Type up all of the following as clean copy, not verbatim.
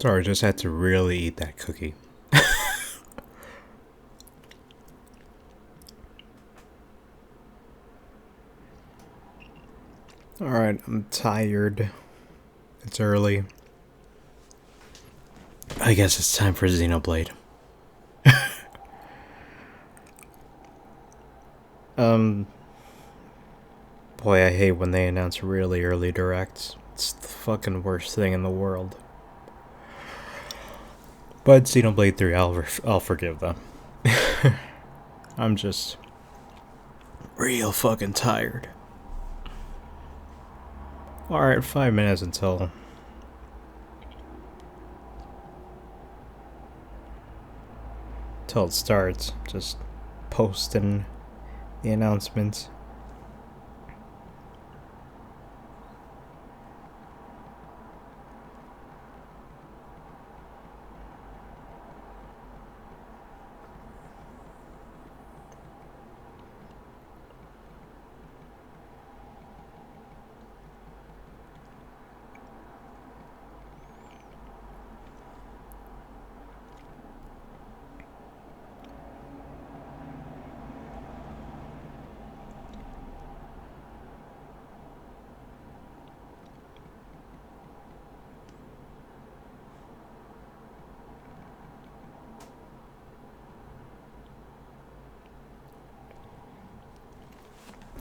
Or I just had to really eat that cookie. Alright, I'm tired. It's early. I guess it's time for Xenoblade. Boy, I hate when they announce really early directs. It's the fucking worst thing in the world. But Xenoblade 3, I'll forgive them. I'm just real fucking tired. Alright, 5 minutes until it starts. Just posting the announcements.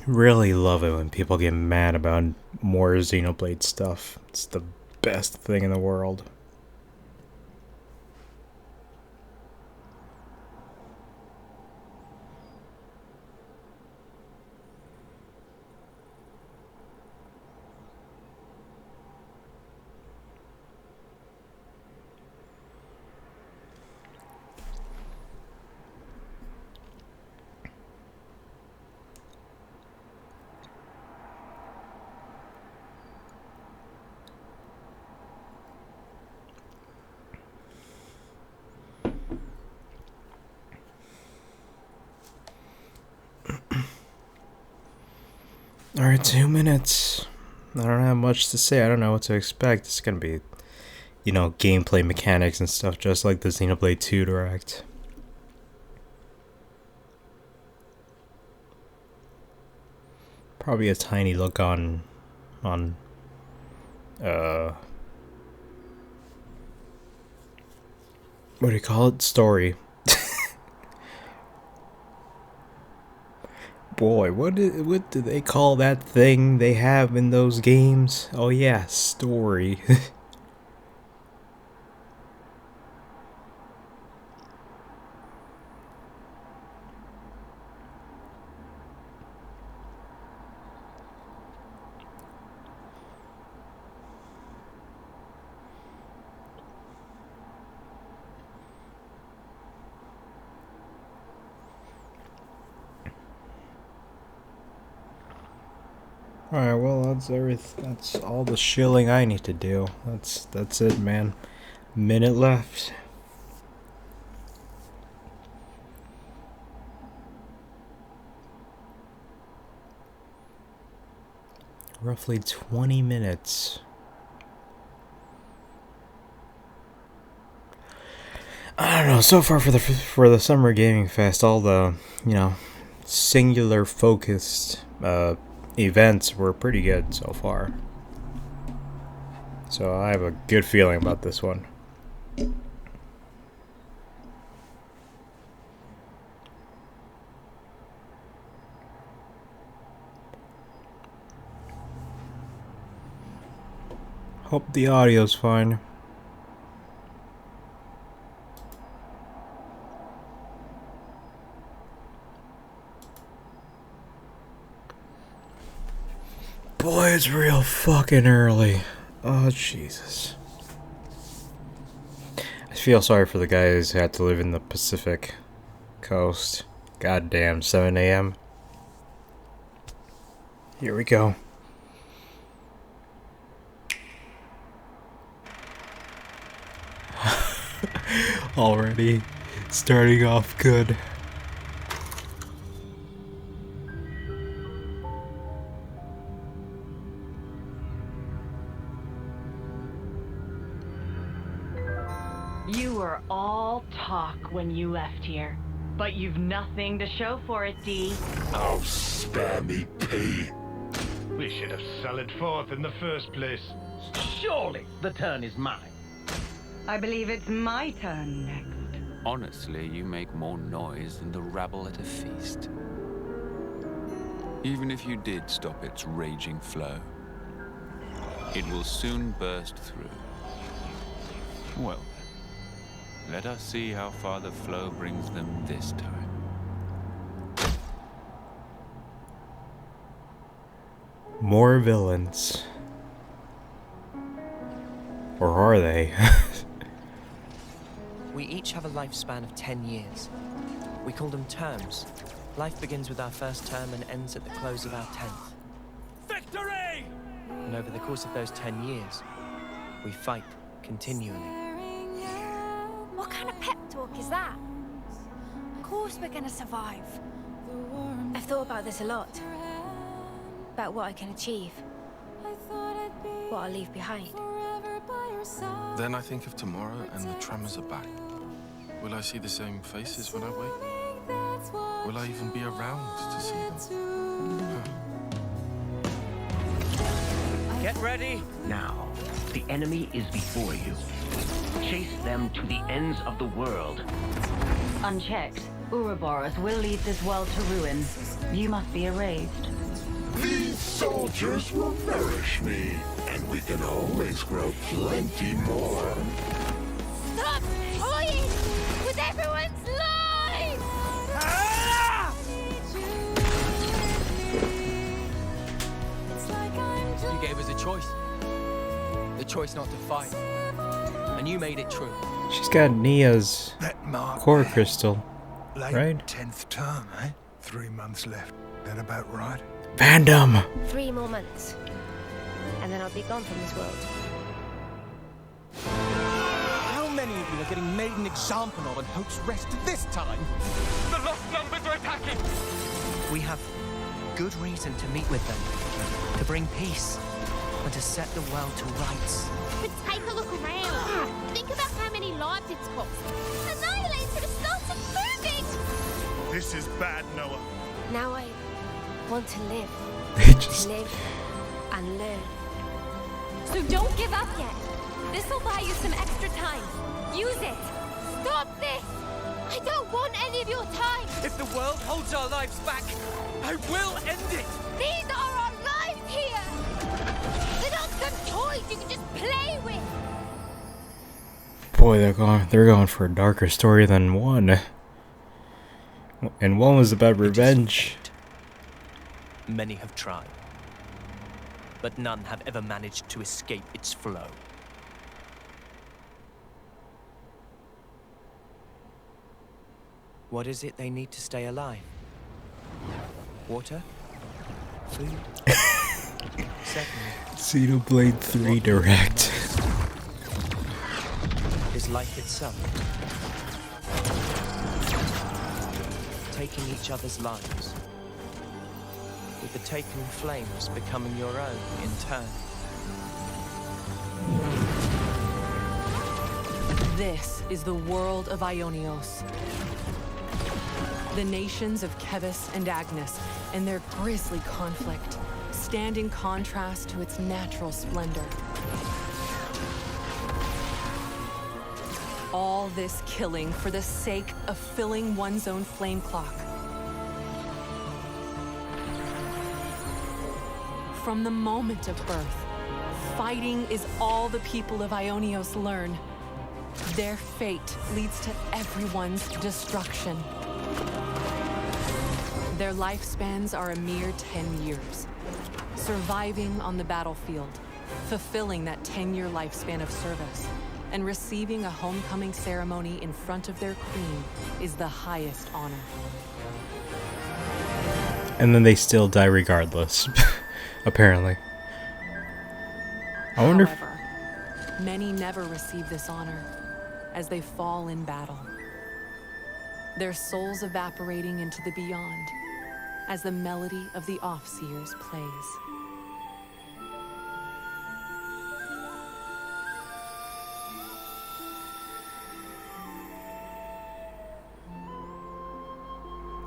Really love it when people get mad about more Xenoblade stuff. It's the best thing in the world. Alright, 2 minutes. I don't have much to say. I don't know what to expect. It's gonna be, gameplay mechanics and stuff, just like the Xenoblade 2 Direct. Probably a tiny look on what do you call it? Story. Boy, what do they call that thing they have in those games? Oh yeah, story. Alright, well that's everything. That's all the shilling I need to do. That's it, man. Minute left. Roughly 20 minutes. I don't know. So far for the summer gaming fest, all the singular focused events were pretty good so far. So I have a good feeling about this one. Hope the audio's fine. Boy, it's real fucking early. Oh, Jesus. I feel sorry for the guys who had to live in the Pacific Coast. Goddamn, 7 a.m. Here we go. Already starting off good. talk when you left here. But you've nothing to show for it, Dee. Oh, spare me, P. We should have sallied forth in the first place. Surely the turn is mine. I believe it's my turn next. Honestly, you make more noise than the rabble at a feast. Even if you did stop its raging flow, it will soon burst through. Well, let us see how far the flow brings them this time. More villains. Or are they? We each have a lifespan of 10 years. We call them terms. Life begins with our first term and ends at the close of our 10th. Victory! And over the course of those 10 years, we fight continually. What kind of pep talk is that? Of course we're gonna survive. I've thought about this a lot. About what I can achieve. What I'll leave behind. Then I think of tomorrow and the tremors are back. Will I see the same faces when I wake? Will I even be around to see them? Get ready! Now, the enemy is before you. Chase them to the ends of the world. Unchecked, Ouroboros will lead this world to ruin. You must be erased. These soldiers will nourish me, and we can always grow plenty more. Stop toying with everyone's lives! You gave us a choice. The choice not to fight. And you made it true. She's got Nia's That mark core there. crystal, Late right? 10th term, eh? 3 months left. That about right? Fandom! 3 more months. And then I'll be gone from this world. How many of you are getting made an example of on Hope's Rest this time? The lost numbers are attacking! We have good reason to meet with them. To bring peace. And to set the world to rights. But take a look around. Think about how many lives it's cost. Annihilator has started moving! This is bad, Noah. Now I want to live. They just... To live and learn. So don't give up yet. This'll buy you some extra time. Use it. Stop this! I don't want any of your time. If the world holds our lives back, I will end it! These are our lives here. They're not some toys you can just play with. Boy, they're going for a darker story than one. And one was about revenge. Many have tried. But none have ever managed to escape its flow. What is it they need to stay alive? Water? Food? Certainly. Xenoblade 3 Direct. Is life itself. Taking each other's lives. With the taken flames becoming your own in turn. This is the world of Ionios. The nations of Kebis and Agnes and their grisly conflict stand in contrast to its natural splendor. All this killing for the sake of filling one's own flame clock. From the moment of birth, fighting is all the people of Ionios learn. Their fate leads to everyone's destruction. Their lifespans are a mere 10 years. Surviving on the battlefield, fulfilling that 10-year lifespan of service, and receiving a homecoming ceremony in front of their queen is the highest honor. And then they still die regardless. Apparently. I wonder However, many never receive this honor, as they fall in battle. Their souls evaporating into the beyond, as the melody of the Offseers plays.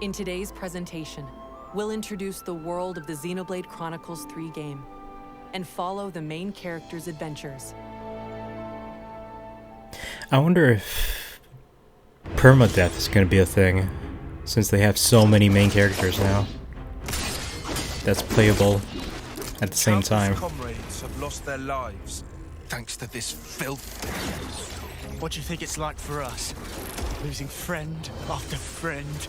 In today's presentation, we'll introduce the world of the Xenoblade Chronicles 3 game and follow the main character's adventures. I wonder if permadeath is going to be a thing, since they have so many main characters now that's playable at the same time. Comrades have lost their lives thanks to this filth. What do you think it's like for us? Losing friend after friend.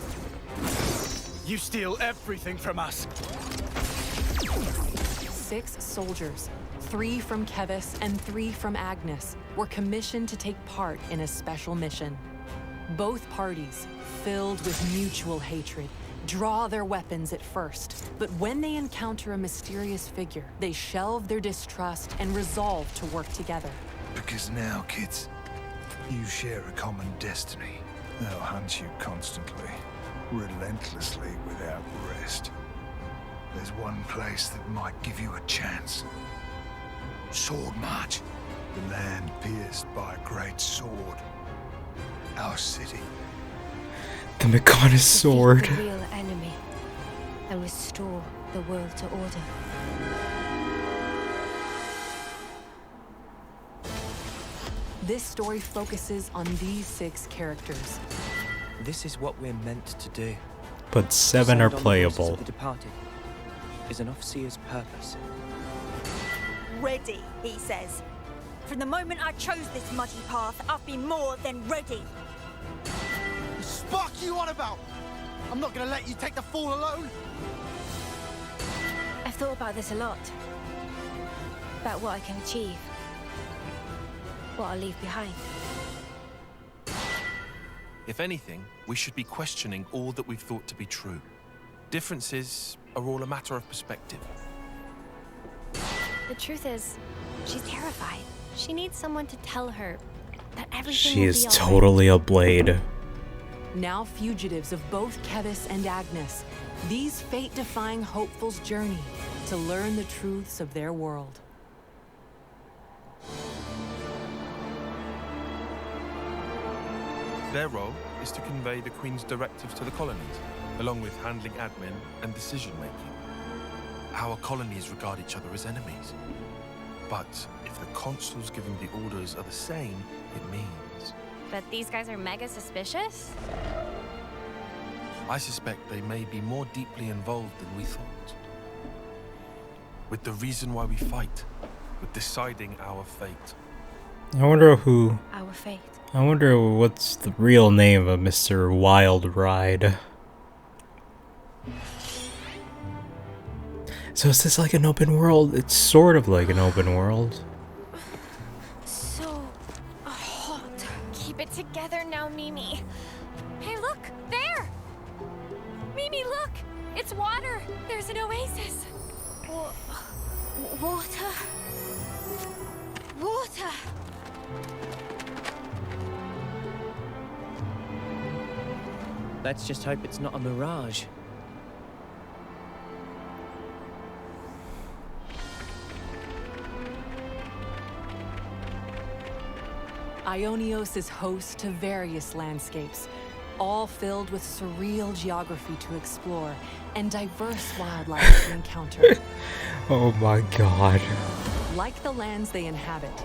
You steal everything from us. 6 soldiers, 3 from Kevis and 3 from Agnes, were commissioned to take part in a special mission. Both parties, filled with mutual hatred, draw their weapons at first, but when they encounter a mysterious figure, they shelve their distrust and resolve to work together. Because now, kids, you share a common destiny. They'll hunt you constantly, relentlessly, without rest. There's one place that might give you a chance. Sword March. The land pierced by a great sword. Our city. The Mechonis sword. Defeat the real enemy and restore the world to order. This story focuses on these 6 characters. This is what we're meant to do. But 7 are Sound on the voices playable. of the departed is an officer's purpose. Ready, he says. From the moment I chose this muddy path, I've been more than ready. The spark you on about? I'm not gonna let you take the fall alone. I've thought about this a lot. About what I can achieve. What I'll leave behind. If anything, we should be questioning all that we've thought to be true. Differences are all a matter of perspective. The truth is, she's terrified. She needs someone to tell her that everything She will is be all right. totally a blade. Now fugitives of both Kevis and Agnes, these fate-defying hopefuls journey to learn the truths of their world. Their role is to convey the Queen's directives to the colonies, along with handling admin and decision-making. Our colonies regard each other as enemies. But if the consuls giving the orders are the same, it means... But these guys are mega suspicious? I suspect they may be more deeply involved than we thought. With the reason why we fight, with deciding our fate. I wonder who... Our fate. I wonder what's the real name of Mr. Wild Ride. So is this like an open world? It's sort of like an open world. So hot. Keep it together now, Mimi. Hey, look! There! Mimi, look! It's water! There's an oasis! Water. Water. Let's just hope it's not a mirage. Ionios is host to various landscapes, all filled with surreal geography to explore and diverse wildlife to encounter. Oh my god. Like the lands they inhabit,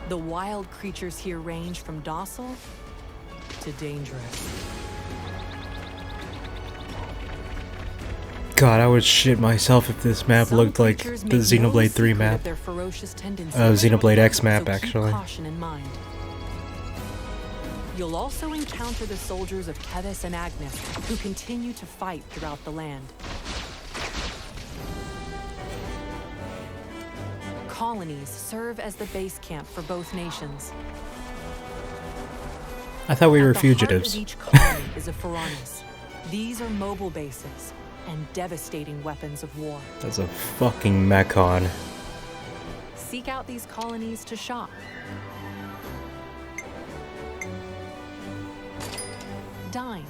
the wild creatures here range from docile to dangerous. God, I would shit myself if this map looked like the Xenoblade 3 map. Xenoblade X map, actually. Caution in mind. You'll also encounter the soldiers of Kevis and Agnes, who continue to fight throughout the land. Colonies serve as the base camp for both nations. I thought we were fugitives. At the heart of each colony is a Pharaonis. These are mobile bases and devastating weapons of war. That's a fucking mechon. Seek out these colonies to shop. Dine.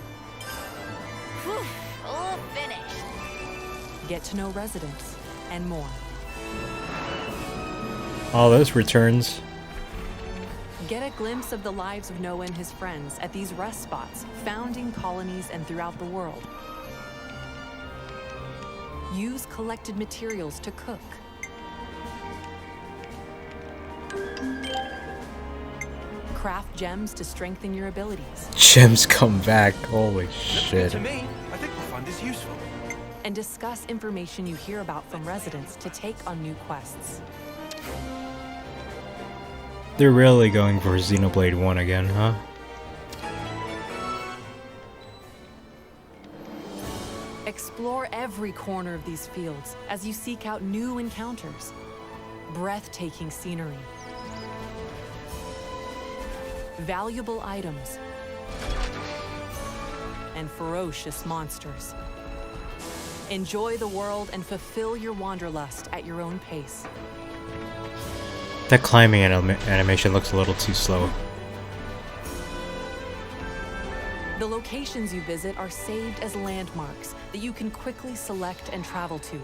Whew, all finished. Get to know residents and more. All those returns. Get a glimpse of the lives of Noah and his friends at these rest spots, founding colonies and throughout the world. Use collected materials to cook. Craft gems to strengthen your abilities. Gems come back. Holy shit. To me, I think we'll find this useful. And discuss information you hear about from residents to take on new quests. They're really going for Xenoblade 1 again, huh? Explore every corner of these fields as you seek out new encounters. Breathtaking scenery. Valuable items. And ferocious monsters. Enjoy the world and fulfill your wanderlust at your own pace. That climbing animation looks a little too slow. The locations you visit are saved as landmarks that you can quickly select and travel to,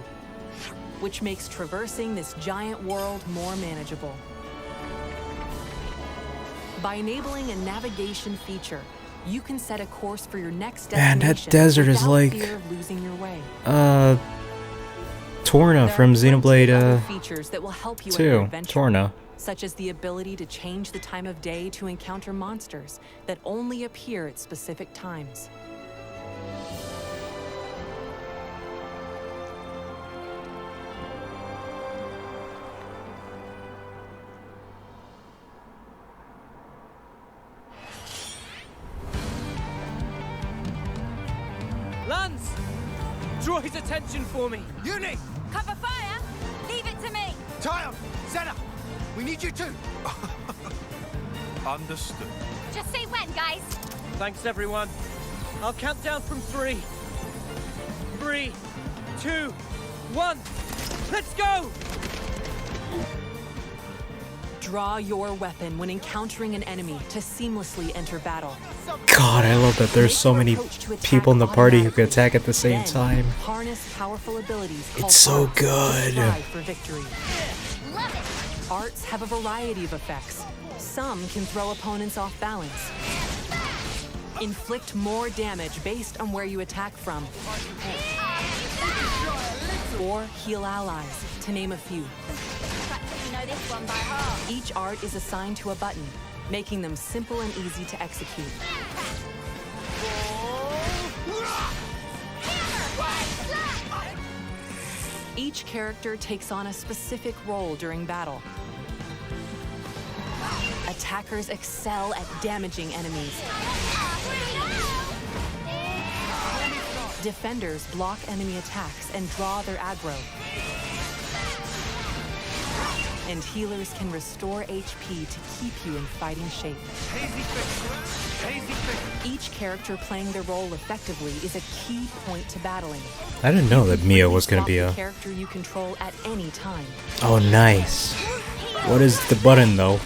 which makes traversing this giant world more manageable. By enabling a navigation feature, you can set a course for your next Man, destination that desert is without like fear of losing your way. Torna from Xenoblade features that will help you in 2. your adventure, Torna. such as the ability to change the time of day to encounter monsters that only appear at specific times. Lance! Draw his attention for me! Uni! Cover fire! Leave it to me! Tyon! Zena! We need you too! Understood. Just say when, guys. Thanks, everyone. I'll count down from 3. 3, 2, 1. Let's go! Draw your weapon when encountering an enemy to seamlessly enter battle. God, I love that there's so many people in the party who can attack at the same time. Harness powerful abilities called It's so arts to good. strive for victory. Arts have a variety of effects. Some can throw opponents off balance. Inflict more damage based on where you attack from. Or heal allies, to name a few. You know this one by heart. Each art is assigned to a button, making them simple and easy to execute. Each character takes on a specific role during battle. Attackers excel at damaging enemies. Defenders block enemy attacks and draw their aggro. And healers can restore HP to keep you in fighting shape. Each character playing their role effectively is a key point to battling. I didn't know that Mia was gonna be a... character you control at any time. Oh, nice. What is the button, though?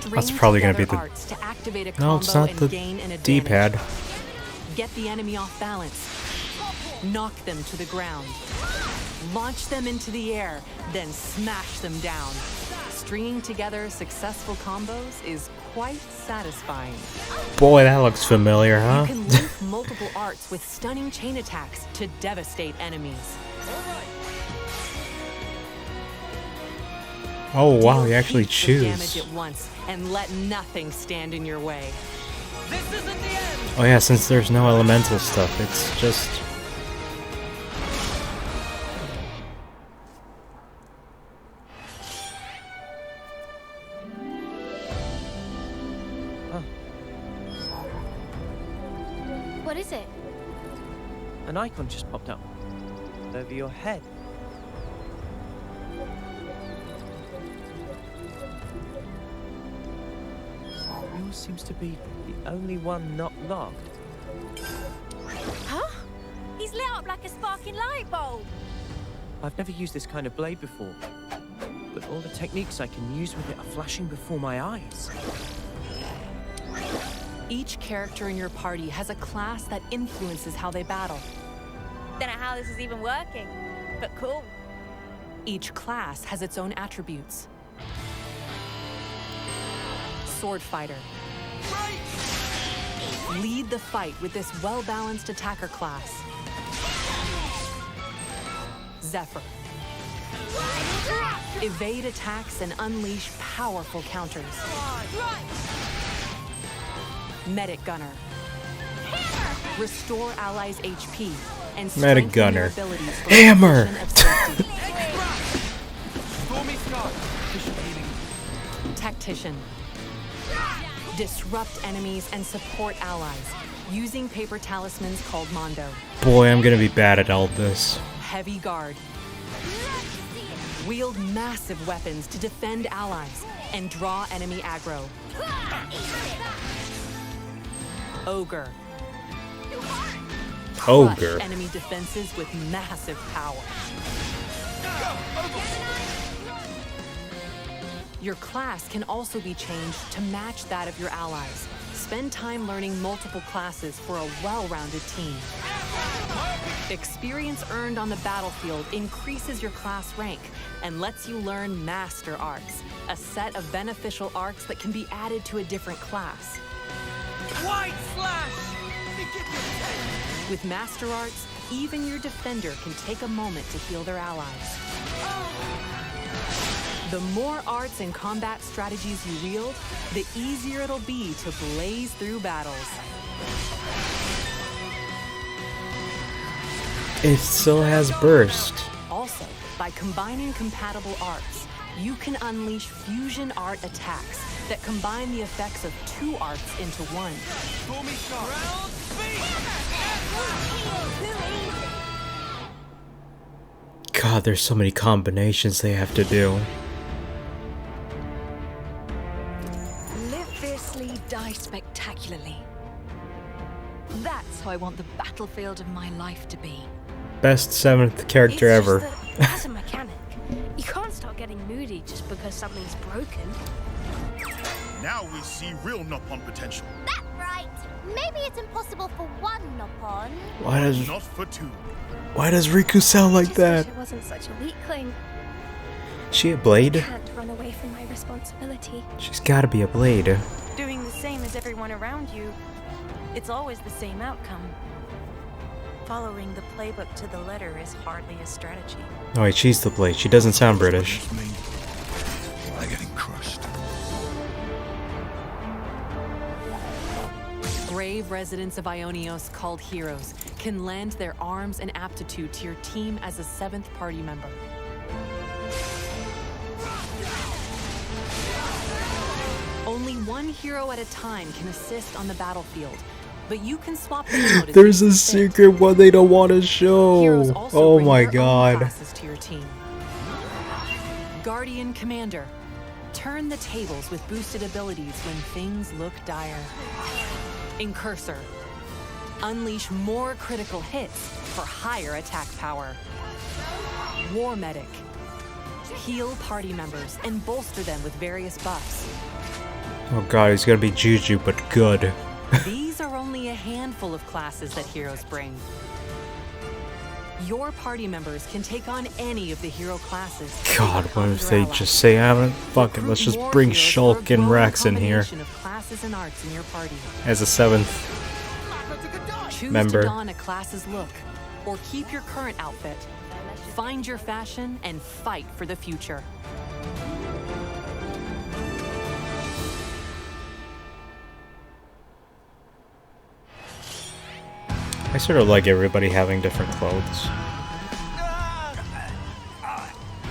That's probably gonna be the... No, it's not the D-pad. Get the enemy off balance. Knock them to the ground. Launch them into the air, then smash them down. Stringing together successful combos is quite satisfying. Boy, that looks familiar, huh? You can link multiple arts with stunning chain attacks to devastate enemies. Oh wow, you actually Deal heaps of damage choose. at once and let nothing stand in your way. Oh yeah, since there's no elemental stuff, it's just... What is it? An icon just popped up over your head. Yours seems to be the only one not locked. Huh? He's lit up like a sparking light bulb. I've never used this kind of blade before, but all the techniques I can use with it are flashing before my eyes. Each character in your party has a class that influences how they battle. Don't know how this is even working, but cool. Each class has its own attributes, sword fighter. Lead the fight with this well-balanced attacker class. Zephyr. Evade attacks and unleash powerful counters. Medic Gunner. Restore allies' HP and Medic strengthen Gunner. their abilities for Hammer! a position of safety. Stormy Sky. Bishop healing. Tactician. Disrupt enemies and support allies using paper talismans called Mondo. Boy, I'm gonna be bad at all this. Heavy Guard. Wield massive weapons to defend allies and draw enemy aggro. Ogre. Ogre. Crush enemy defenses with massive power. Your class can also be changed to match that of your allies. Spend time learning multiple classes for a well-rounded team. Experience earned on the battlefield increases your class rank and lets you learn Master Arcs, a set of beneficial arcs that can be added to a different class. White Slash! With Master Arts, even your defender can take a moment to heal their allies. The more arts and combat strategies you wield, the easier it'll be to blaze through battles. It still has burst. Also, by combining compatible arts, you can unleash fusion art attacks that combine the effects of 2 arts into one. Stormy Sky. God, there's so many combinations they have to do. Live fiercely, die spectacularly. That's how I want the battlefield of my life to be. Best 7th character It's ever. just that, as a mechanic, you can't start getting moody just because something's broken. Now we see real Nopon potential. That's right. Maybe it's impossible for one Nopon. Not for 2. Why does Riku sound like that? It wasn't such a weakling. She a blade? I can't run away from my responsibility. She's gotta be a blade. Doing the same as everyone around you, it's always the same outcome. Following the playbook to the letter is hardly a strategy. Oh wait, she's the blade. She doesn't sound British. I'm getting crushed. Brave residents of Ionios called heroes can lend their arms and aptitude to your team as a 7th party member. Only one hero at a time can assist on the battlefield, but you can swap them out. There's a secret one they don't want to show. Heroes also Oh bring my their own god. classes to your team. Guardian Commander. Turn the tables with boosted abilities when things look dire. Incursor. Unleash more critical hits for higher attack power. War Medic. Heal party members and bolster them with various buffs. Oh god, he's gonna be Juju, but good. These are only a handful of classes that heroes bring. Your party members can take on any of the hero classes. God, what if they just say, fuck it, let's just bring Shulk and Rex in here. Of classes and arts in your party. As a 7th Choose member. to don a class's look, or keep your current outfit. Find your fashion and fight for the future. I sort of like everybody having different clothes.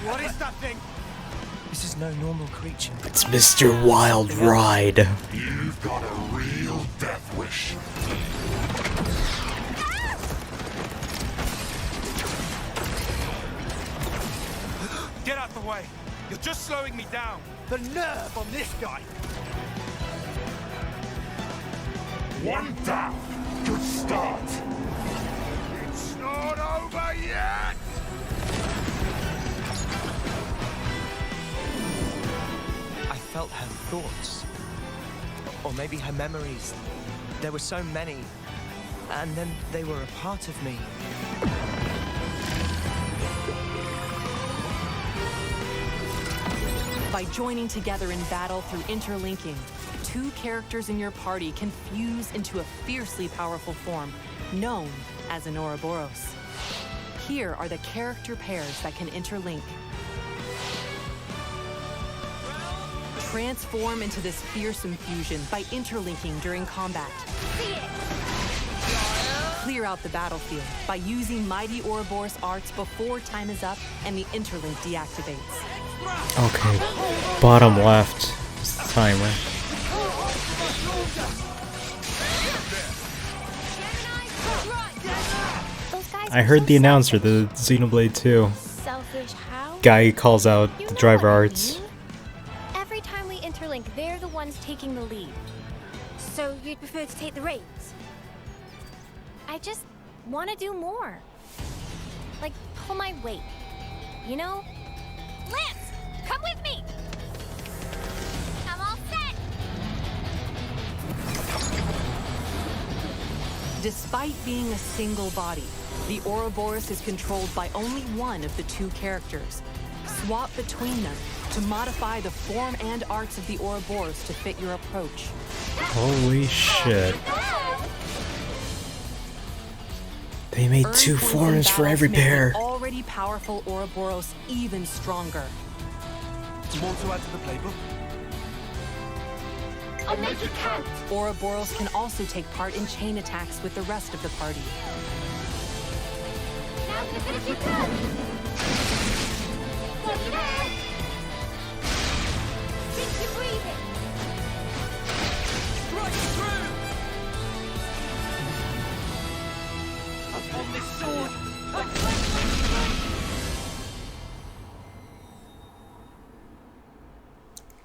What is that thing? This is no normal creature. It's Mr. Wild Ride. You've got a real death wish. Get out the way. You're just slowing me down. The nerve on this guy. One down. Good start. It's not over yet. I felt her thoughts. Or maybe her memories. There were so many. And then they were a part of me. By joining together in battle through interlinking, 2 characters in your party can fuse into a fiercely powerful form known as an Ouroboros. Here are the character pairs that can interlink. Transform into this fearsome fusion by interlinking during combat. Clear out the battlefield by using Mighty Ouroboros arts before time is up and the interlink deactivates. Okay, bottom left is the timer. I heard the announcer, the Xenoblade 2. Selfish how? Guy calls out the driver arts. Every time we interlink, they're the ones taking the lead. So you'd prefer to take the reins? I just want to do more. Like, pull my weight. You know? Lance, come with me! I'm all set! Despite being a single body, the Ouroboros is controlled by only one of the 2 characters. Swap between them to modify the form and arts of the Ouroboros to fit your approach. Holy shit. They made 2 forms for every pair. Already powerful Ouroboros even stronger. More to add to the playbook? I'll make it count! Ouroboros can also take part in chain attacks with the rest of the party. Now to finish your turn! Steady there! Keep your breathing! Strike through! Upon this sword!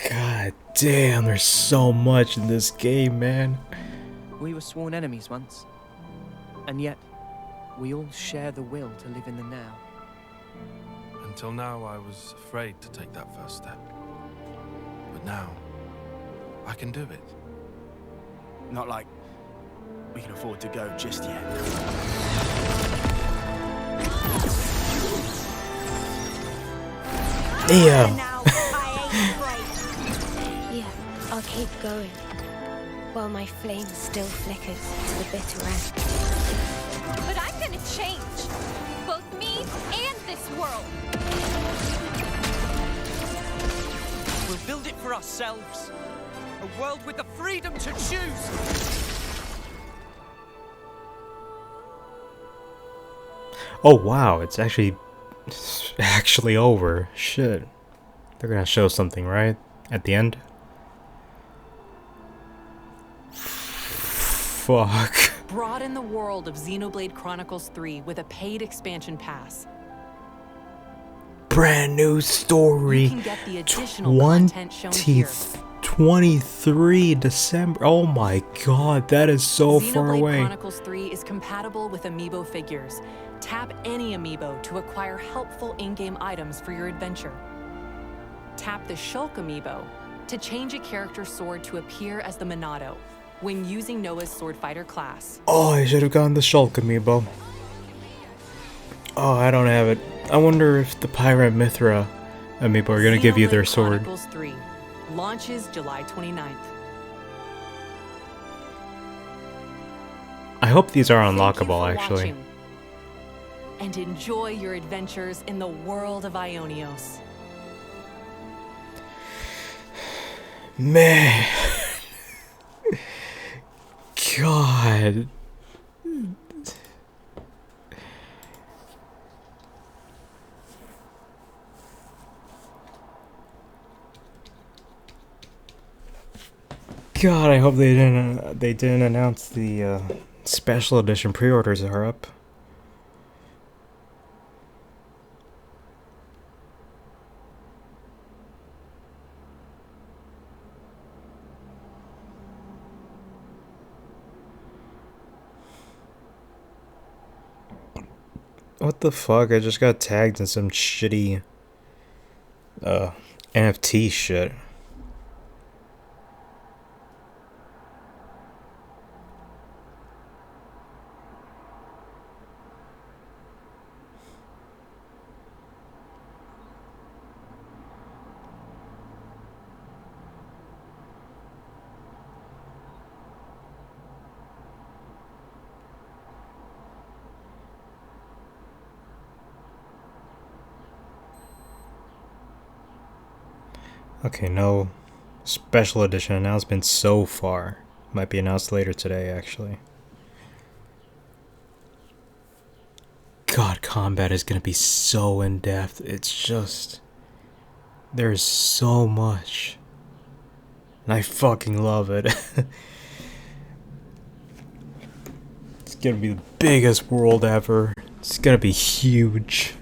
God damn, there's so much in this game, man. We were sworn enemies once. And yet, we all share the will to live in the now. Until now, I was afraid to take that first step. But now, I can do it. Not like we can afford to go just yet. Yeah. Yeah, I'll keep going. While my flame still flickers to the bitter end. But I'm gonna change. Both me and this world. We'll build it for ourselves. A world with the freedom to choose. Oh wow, it's actually over. Shit. They're gonna show something, right? At the end? Fuck. Broaden the world of Xenoblade Chronicles 3 with a paid expansion pass. Brand new story. You can get the additional content shown here. 23 December. Oh my god, that is so far away. Xenoblade Chronicles 3 is compatible with amiibo figures. Tap any amiibo to acquire helpful in-game items for your adventure. Tap the Shulk amiibo to change a character's sword to appear as the Monado when using Noah's Swordfighter class. Oh, I should have gotten the Shulk amiibo. Oh, I don't have it. I wonder if the Pirate Mithra amiibo are gonna give you their sword. Chronicles 3 launches July 29th. I hope these are unlockable, actually. Watching. And enjoy your adventures in the world of Ionios. Man. God. God, I hope they didn't announce the special edition pre-orders are up. What the fuck? I just got tagged in some shitty NFT shit. Okay, no special edition announcement so far. Might be announced later today, actually. God, combat is gonna be so in-depth. It's just... there's so much. And I fucking love it. It's gonna be the biggest world ever. It's gonna be huge.